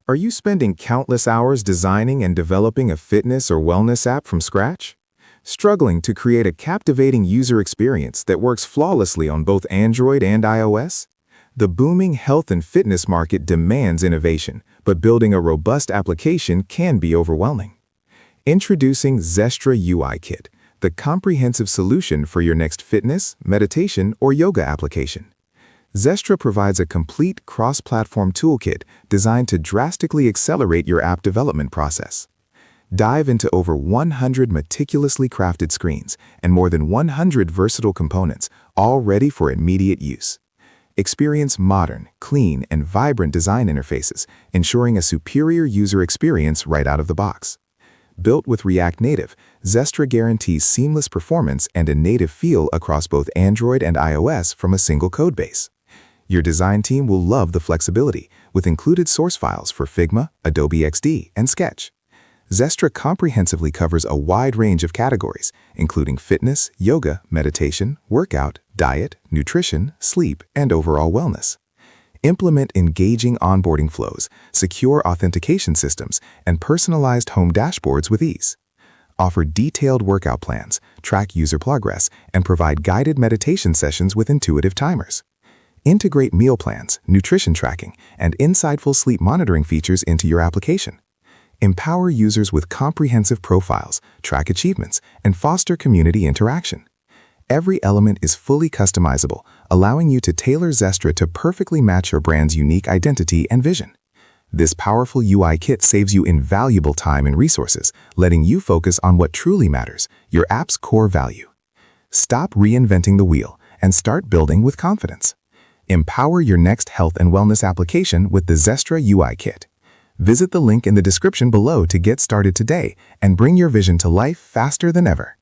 Are you spending countless hours designing and developing a fitness or wellness app from scratch? Struggling to create a captivating user experience that works flawlessly on both Android and iOS? The booming health and fitness market demands innovation, but building a robust application can be overwhelming. Introducing Zestra UI Kit, the comprehensive solution for your next fitness, meditation, or yoga application. Zestra provides a complete cross-platform toolkit designed to drastically accelerate your app development process. Dive into over 100 meticulously crafted screens and more than 100 versatile components, all ready for immediate use. Experience modern, clean, and vibrant design interfaces, ensuring a superior user experience right out of the box. Built with ReactNative, Zestra guarantees seamless performance and a native feel across both Android and iOS from a single codebase. Your design team will love the flexibility, with included source files for Figma, Adobe XD, and Sketch. Zestra comprehensively covers a wide range of categories, including fitness, yoga, meditation, workout, diet, nutrition, sleep, and overall wellness. Implement engaging onboarding flows, secure authentication systems, and personalized home dashboards with ease. Offer detailed workout plans, track user progress, and provide guided meditation sessions with intuitive timers. Integrate meal plans, nutrition tracking, and insightful sleep monitoring features into your application. Empower users with comprehensive profiles, track achievements, and foster community interaction. Every element is fully customizable, allowing you to tailor Zestra to perfectly match your brand's unique identity and vision. This powerful UI kit saves you invaluable time and resources, letting you focus on what truly matters, your app's core value. Stop reinventing the wheel and start building with confidence. Empower your next health and wellness application with the Zestra UI Kit. Visit the link in the description below to get started today and bring your vision to life faster than ever.